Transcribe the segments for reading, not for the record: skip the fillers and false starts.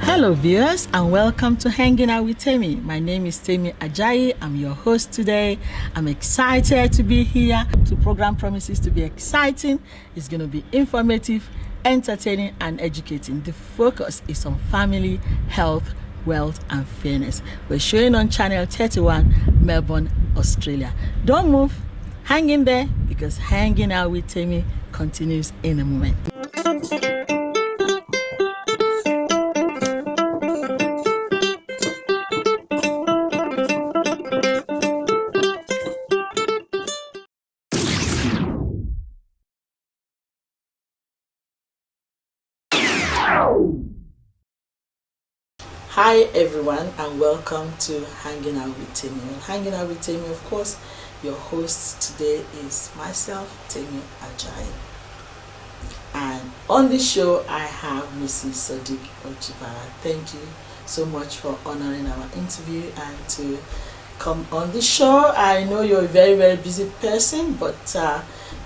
Hello viewers, and welcome to Hanging Out with Temi. My name is Temi Ajayi. I'm your host today. I'm excited to be here. The program promises to be exciting. It's going to be informative, entertaining, and educating. The focus is on family, health, wealth, and fairness. We're showing on channel 31, Melbourne, Australia. Don't move. Hang in there, because Hanging Out with Temi continues in a moment. Hi everyone, and welcome to Hanging Out with Temi. Hanging Out with Temi, of course, your host today is myself, Temi Ajayi. And on this show, I have Mrs. Sadiq Ojibara. Thank you so much for honoring our interview and to come on the show. I know you're a very, very busy person, but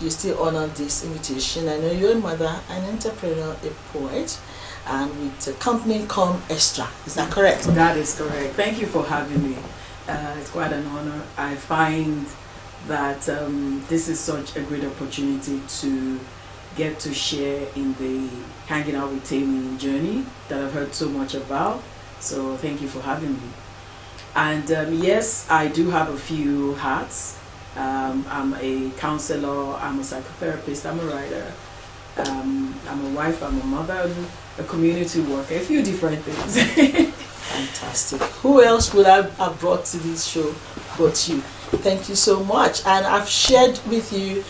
you still honor this invitation. I know you're a mother, an entrepreneur, a poet, and with a company called Extra. Is that correct? That is correct. Thank you for having me. It's quite an honor. I find that this is such a great opportunity to get to share in the Hanging Out with Temi journey that I've heard so much about. So thank you for having me. And yes, I do have a few hats. I'm a counselor, I'm a psychotherapist, I'm a writer, I'm a wife, I'm a mother, a community worker, a few different things. Fantastic. Who else would I have brought to this show but you? Thank you so much. And I've shared with you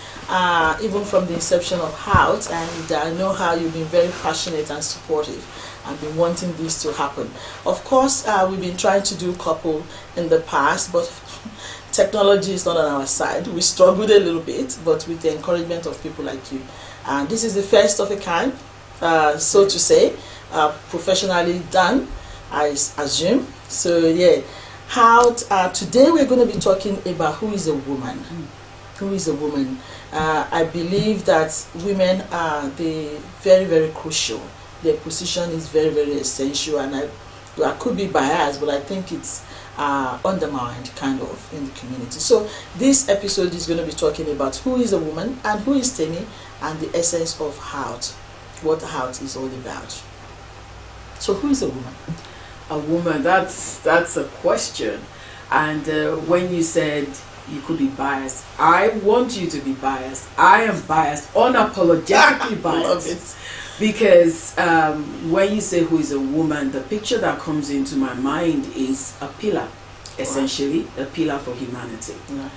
even from the inception of Howt, and I know how you've been very passionate and supportive and been wanting this to happen. Of course, we've been trying to do couple in the past, but technology is not on our side. We struggled a little bit, but with the encouragement of people like you. And this is the first of a kind, so to say, professionally done, I assume. So yeah, today we're going to be talking about who is a woman. Who is a woman? I believe that women are very, very crucial. Their position is very, very essential, and I could be biased, but I think it's undermined kind of in the community. So this episode is going to be talking about who is a woman and who is Temi, and the essence of Howt, what Howt is all about. So who is a woman? A woman, that's a question. And when you said you could be biased, I want you to be biased. I am biased, unapologetically biased. Love it. Because when you say who is a woman, the picture that comes into my mind is a pillar, essentially, a pillar for humanity. Yeah.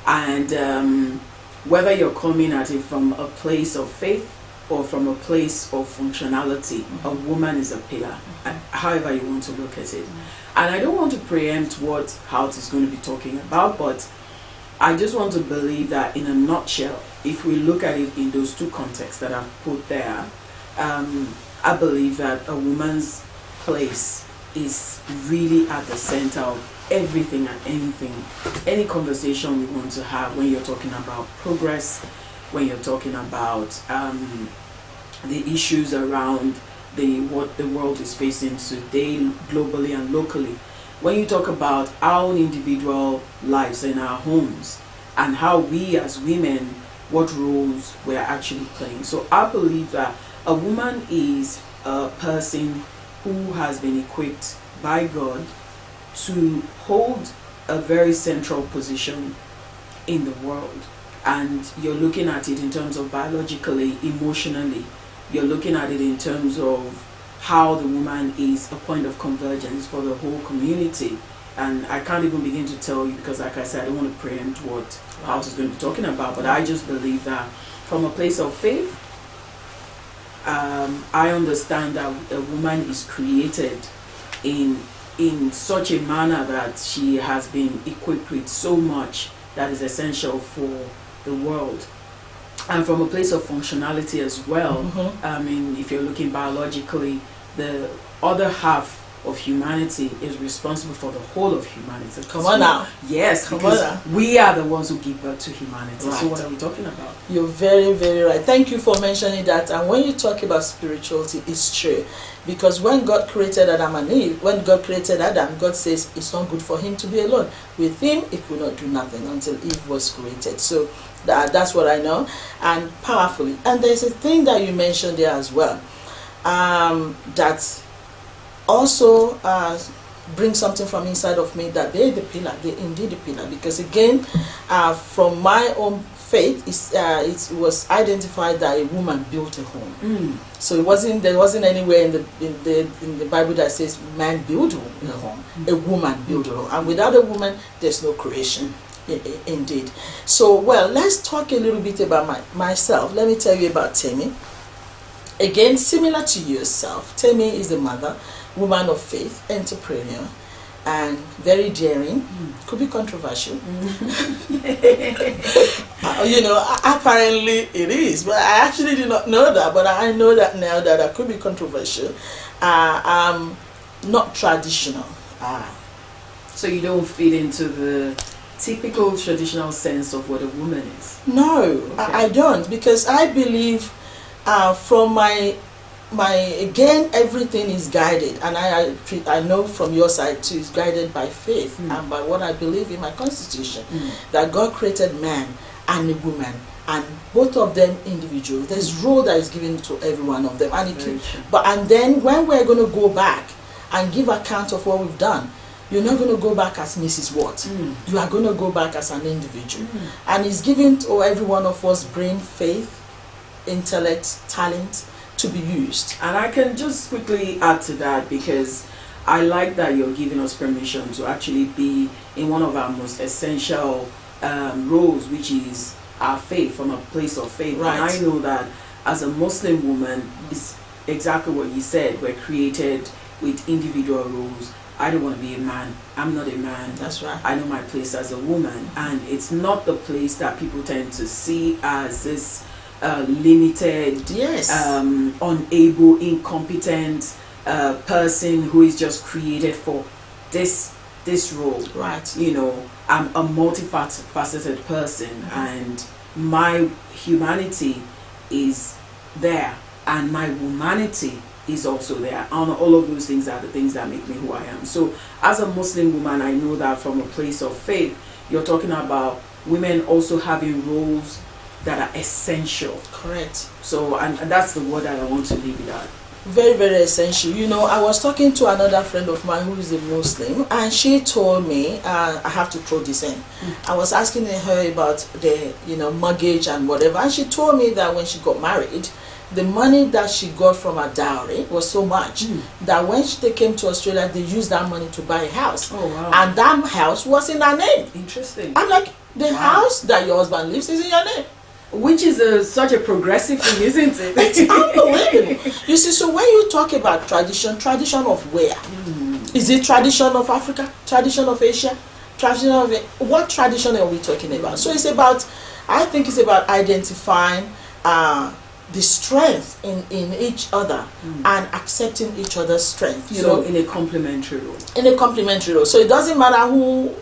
And whether you're coming at it from a place of faith or from a place of functionality, a woman is a pillar, however you want to look at it. And I don't want to preempt what Howt is going to be talking about, but I just want to believe that in a nutshell, if we look at it in those two contexts that I've put there, I believe that a woman's place is really at the center of everything and anything, any conversation we want to have when you're talking about progress, when you're talking about the issues around what the world is facing today, globally and locally. When you talk about our own individual lives in our homes and how we as women, what roles we're actually playing. So I believe that a woman is a person who has been equipped by God to hold a very central position in the world. And you're looking at it in terms of biologically, emotionally. You're looking at it in terms of how the woman is a point of convergence for the whole community. And I can't even begin to tell you, because like I said, I don't want to preempt what Howt is going to be talking about, but I just believe that from a place of faith, I understand that a woman is created in in such a manner that she has been equipped with so much that is essential for the world. And from a place of functionality as well, I mean, if you're looking biologically, the other half of humanity is responsible for the whole of humanity. Come on now. Yes, because we are the ones who give birth to humanity. Right. So what are we talking about? You're very, very right. Thank you for mentioning that. And when you talk about spirituality, it's true. Because when God created Adam and Eve, when God created Adam, God says it's not good for him to be alone. With him, it will not do nothing until Eve was created. So that's what I know. And powerfully. And there's a thing that you mentioned there as well. That also bring something from inside of me, that they're the pillar, they're indeed the pillar. Because again, from my own faith, it was identified that a woman built a home. So there wasn't anywhere in the Bible that says man built a home. A woman built a home, and without a woman, there's no creation. Indeed. So well, let's talk a little bit about myself. Let me tell you about Temi. Again, similar to yourself, Temi is a mother, woman of faith, entrepreneur, and very daring. Could be controversial. Apparently it is, but I actually did not know that. But I know that now that I could be controversial. I'm not traditional. So you don't fit into the typical traditional sense of what a woman is? No, okay. I don't, because I believe from my again, everything is guided, and I know from your side too, it's guided by faith and by what I believe in my constitution, that God created man and a woman, and both of them individuals. There's role that is given to every one of them, and then when we're going to go back and give account of what we've done, you're not going to go back as Mrs. Watt. You are going to go back as an individual, and it's given to every one of us brain, faith, intellect, talent to be used. And I can just quickly add to that, because I like that you're giving us permission to actually be in one of our most essential roles, which is our faith, from a place of faith. Right. And I know that as a Muslim woman, it's exactly what you said. We're created with individual roles. I don't want to be a man. I'm not a man. That's right. I know my place as a woman, and it's not the place that people tend to see as this limited, unable, incompetent person who is just created for this role. Right. I'm a multifaceted person, and my humanity is there, and my womanity is also there, and all of those things are the things that make me who I am. So as a Muslim woman, I know that from a place of faith, you're talking about women also having roles that are essential. Correct. So, and that's the word that I want to leave it at. Very, very essential. I was talking to another friend of mine who is a Muslim, and she told me, I have to throw this in. I was asking her about the, mortgage and whatever, and she told me that when she got married, the money that she got from her dowry was so much that when they came to Australia, they used that money to buy a house. Oh, wow. And that house was in her name. Interesting. I'm like, the house that your husband lives is in your name. Which is such a progressive thing, isn't it? It's unbelievable. You see, so when you talk about tradition of where? Is it tradition of Africa? Tradition of Asia? Tradition of what tradition are we talking about? So I think it's about identifying the strength in each other and accepting each other's strength. In a complementary role. In a complementary role. So it doesn't matter who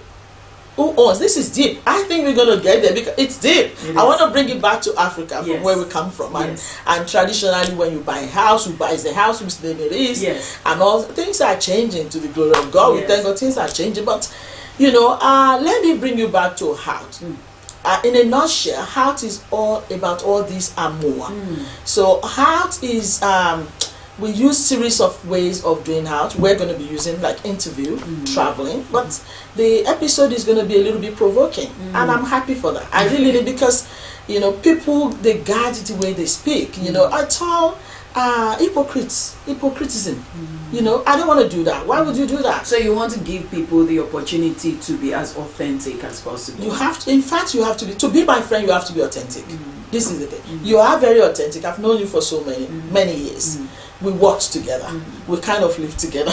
owns. This is deep. I think we're going to get there because it's deep. I want to bring it back to Africa, from where we come from. And traditionally, when you buy a house, who buys the house, whose name it is, and all things are changing to the glory of God. We thank God things are changing. But, let me bring you back to Howt. In a nutshell, Howt is all about all this and more. So Howt is, we use series of ways of doing Howt. We're going to be using like interview, traveling, but the episode is going to be a little bit provoking, and I'm happy for that. I really did, because people, they guard the way they speak. It's all hypocritism. I don't want to do that. Why would you do that? So you want to give people the opportunity to be as authentic as possible. You have to, in fact, you have to be my friend, you have to be authentic. This is the thing. You are very authentic. I've known you for so many years. we worked together. We kind of lived together,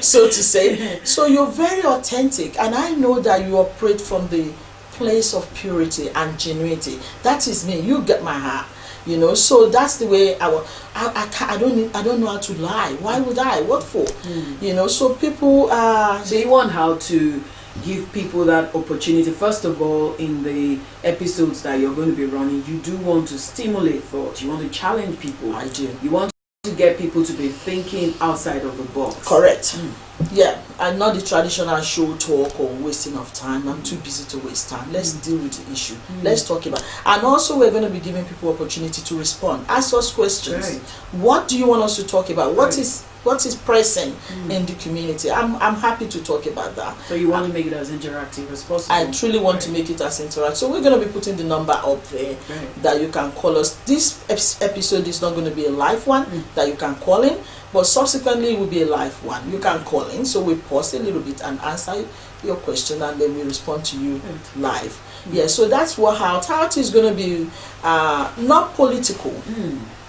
so to say. So you're very authentic, and I know that you operate from the place of purity and genuinity. That is me. You get my heart. You know, so that's the way I don't know how to lie. Why would I? What for? You know, so people so you want how to give people that opportunity. First of all, in the episodes that you're going to be running, you do want to stimulate thought. You want to challenge people. I do. You want to get people to be thinking outside of the box. Correct. Yeah, and not the traditional show talk or wasting of time. I'm too busy to waste time. Let's deal with the issue. Let's talk about it. And also we're going to be giving people opportunity to respond. Ask us questions. Right. What do you want us to talk about? What is pressing in the community? I'm happy to talk about that. So you want to make it as interactive as possible. I truly want to make it as interactive. So we're going to be putting the number up there that you can call us. This episode is not going to be a live one that you can call in, but subsequently it will be a live one. You can call in, so we pause a little bit and answer your question, and then we respond to you live. Yeah, so that's what Howt is going to be not political.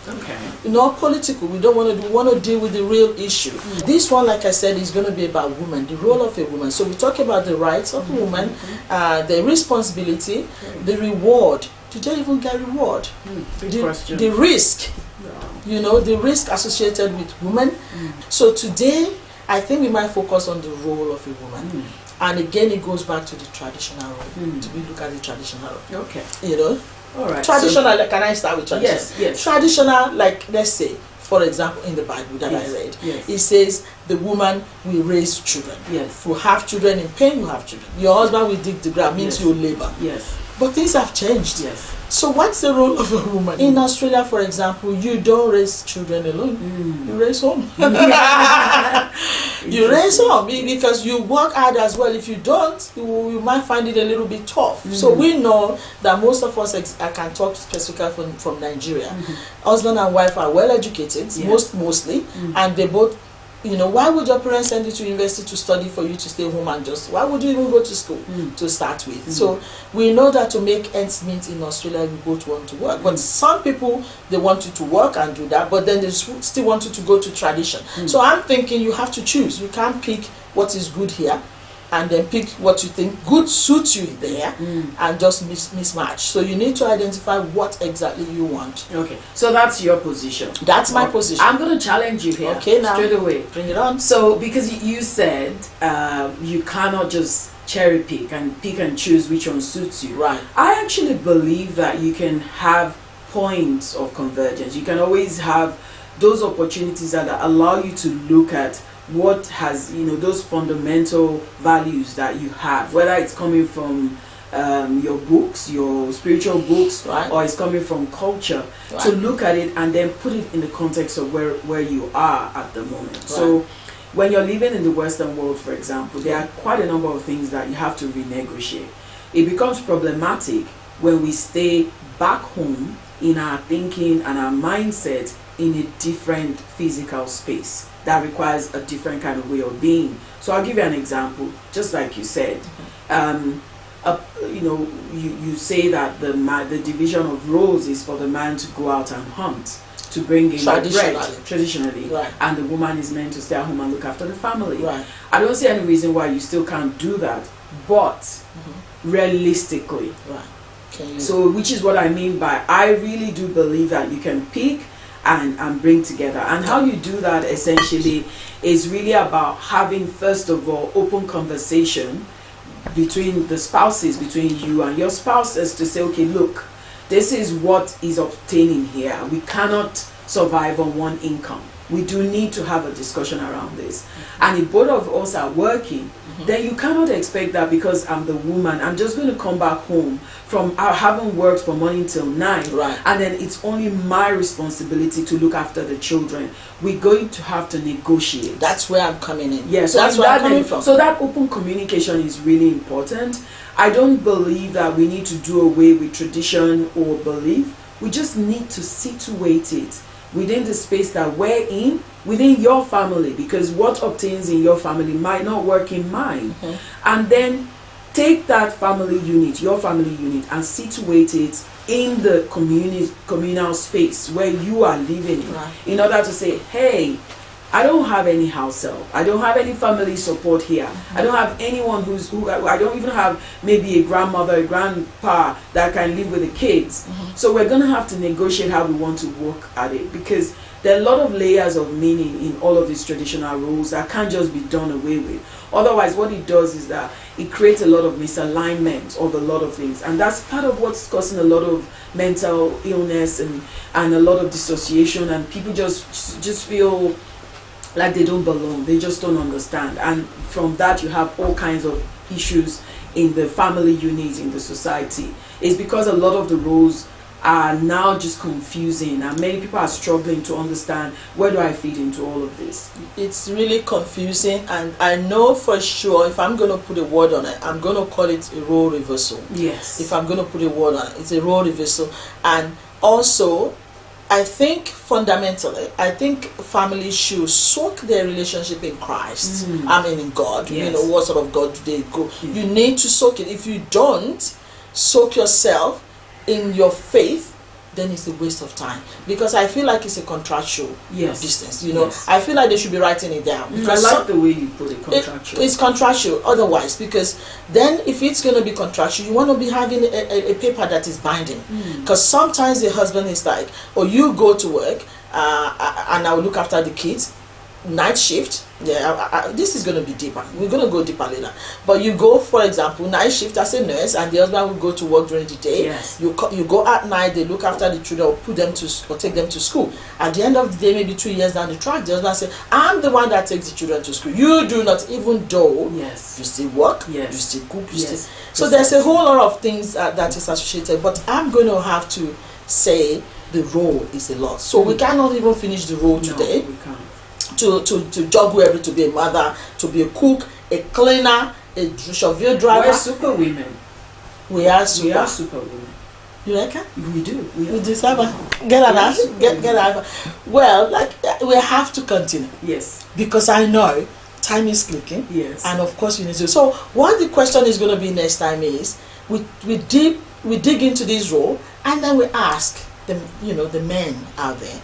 Okay. Not political. We don't want to. We want to deal with the real issue. This one, like I said, is going to be about women, the role of a woman. So we talk about the rights of a woman, the responsibility, the reward. Did they even get reward? Big question. The risk. You know, the risk associated with women. So today, I think we might focus on the role of a woman. And again, it goes back to the traditional role. To we look at the traditional role. Okay. You know. All right. Traditional, like, can I start with traditional? Yes. Traditional, like, let's say, for example, in the Bible that I read, it says the woman will raise children. Yes. You have children in pain, you have children. Your husband will dig the ground, means you labor. Yes. But things have changed. Yes. So what's the role of a woman? In Australia, for example, you don't raise children alone. You raise home. You raise home because you work hard as well. If you don't, you might find it a little bit tough. So we know that most of us, I can talk specifically from Nigeria, husband and wife are well educated, mostly, and they both, you know, why would your parents send you to university to study for you to stay home and just, why would you even go to school to start with? So we know that to make ends meet in Australia, we both want to work. But some people, they want you to work and do that, but then they still want you to go to tradition. So I'm thinking you have to choose. You can't pick what is good here and then pick what you think good suits you there and just mismatch. So you need to identify what exactly you want. Okay, so that's your position. That's my position. I'm going to challenge you here. Okay, now straight away. Bring it on. So because you said you cannot just cherry pick and choose which one suits you. Right. I actually believe that you can have points of convergence. You can always have those opportunities that allow you to look at what has, you know, those fundamental values that you have, whether it's coming from your books, your spiritual books, or it's coming from culture, to look at it and then put it in the context of where you are at the moment. So when you're living in the Western world, for example, there are quite a number of things that you have to renegotiate. It becomes problematic when we stay back home in our thinking and our mindset in a different physical space that requires a different kind of way of being. So I'll give you an example. Just like you said, you know, you say that the division of roles is for the man to go out and hunt to bring in the bread, traditionally, and the woman is meant to stay at home and look after the family. I don't see any reason why you still can't do that, but realistically. So which is what I mean by, I really do believe that you can pick and bring together. And how you do that essentially is really about having, first of all, open conversation between the spouses, between you and your spouses, to say, okay, look, this is what is obtaining here. We cannot survive on one income. We do need to have a discussion around this. And if both of us are working, then you cannot expect that because I'm the woman, I'm just going to come back home from having worked from morning till 9, and then it's only my responsibility to look after the children. We're going to have to negotiate. That's where I'm coming in. Yeah, so that's where I'm coming from. So that open communication is really important. I don't believe that we need to do away with tradition or belief. We just need to situate it within the space that we're in, within your family, because what obtains in your family might not work in mine. And then take that family unit, your family unit, and situate it in the communal space where you are living in order to say, hey, I don't have any house help. I don't have any family support here. I don't have anyone I don't even have maybe a grandmother, a grandpa that can live with the kids. So we're going to have to negotiate how we want to work at it, because there are a lot of layers of meaning in all of these traditional roles that can't just be done away with. Otherwise, what it does is that it creates a lot of misalignment of a lot of things, and that's part of what's causing a lot of mental illness and a lot of dissociation, and people just feel like they don't belong. They just don't understand, and from that you have all kinds of issues in the family unit, in the society. It's because a lot of the roles are now just confusing, and many people are struggling to understand, where do I fit into all of this? It's really confusing, and I know for sure, if I'm going to put a word on it, I'm going to call it a role reversal. Yes. If I'm going to put a word on it, it's a role reversal. And also, I think fundamentally, I think families should soak their relationship in Christ. I mean in God. Yes. You know, what sort of God do they go? You need to soak it. If you don't soak yourself in your faith, then it's a waste of time, because I feel like it's a contractual business. You know, I feel like they should be writing it down. Because I like the way you put it, contractual. It's contractual otherwise, because then if it's going to be contractual, you want to be having a paper that is binding. Because sometimes the husband is like, oh, you go to work and I will look after the kids, night shift. This is going to be deeper. We're going to go deeper later. But you go, for example, night shift as a nurse, and the husband will go to work during the day. Yes. You go at night. They look after the children, or take them to school. At the end of the day, maybe 2 years down the track, the husband say, "I'm the one that takes the children to school. You do not, even though you still work, you still cook, you still." So there's a whole lot of things that is associated. But I'm going to have to say the role is a lot. So we cannot even finish the role today. We can't. To juggle everything, to be a mother, to be a cook, a cleaner, a shovel driver. We're super women. We are super women. You reckon? We do. We deserve get out. Well, like we have to continue. Yes. Because I know time is clicking. Yes. And of course we need to. So what the question is going to be next time is we dig into this role, and then we ask them, the men out there,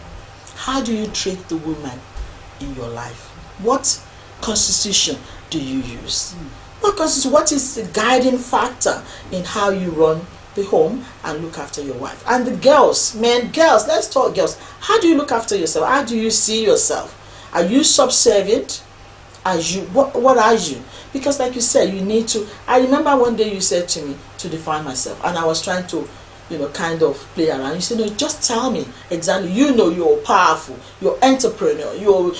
how do you treat the woman in your life? What constitution do you use? What is the guiding factor in how you run the home and look after your wife? And the girls, let's talk girls. How do you look after yourself? How do you see yourself? Are you subservient? What are you? Because like you said, you need to. I remember one day you said to me to define myself, and I was trying to kind of play around. You said, no, just tell me exactly. You're powerful, you're entrepreneur, you're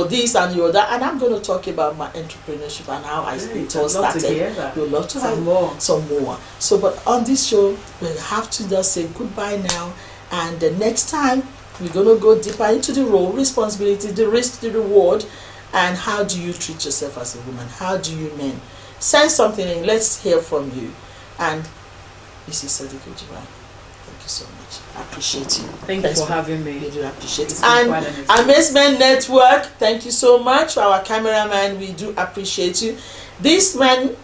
this and you're that. And I'm going to talk about my entrepreneurship and how it all started. You'd love to have some more. So, but on this show, we have to just say goodbye now. And the next time, we're going to go deeper into the role, responsibility, the risk, the reward, and how do you treat yourself as a woman? How do you men? Send something in. Let's hear from you. And Mrs. Sadiq Ojiba, thank you so much. I appreciate you. Thanks for having me. We do appreciate it. And Amazement Network, thank you so much. For our cameraman, we do appreciate you. This man,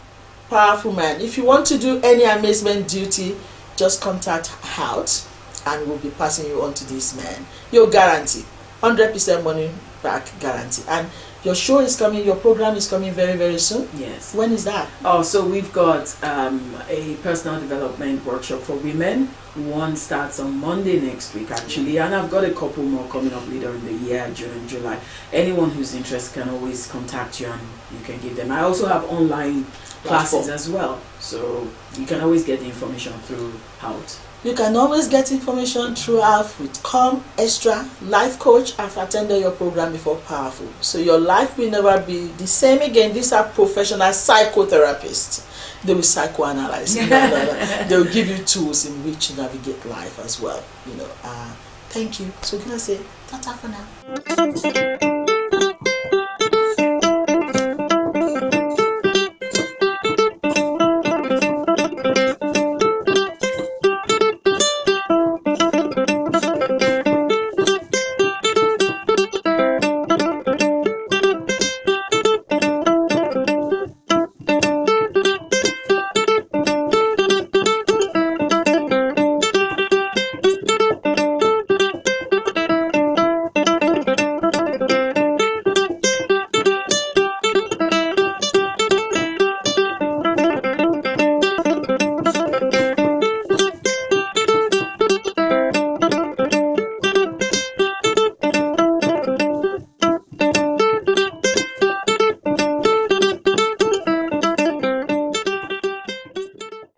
powerful man, if you want to do any amazement duty, just contact Howt, and we'll be passing you on to this man. Your guarantee, 100% money back guarantee. And your show is coming, your program is coming very, very soon. Yes. When is that? Oh, so we've got a personal development workshop for women. One starts on Monday next week, actually. And I've got a couple more coming up later in the year, June and July. Anyone who's interested can always contact you and you can give them. I also have online classes as well. So you can always get the information through Howt. You can always get information throughout with Come Extra Life Coach. I've attended your program before, powerful. So your life will never be the same again. These are professional psychotherapists. They will psychoanalyze. They will give you tools in which to navigate life as well. Thank you. So can I say, ta-ta for now.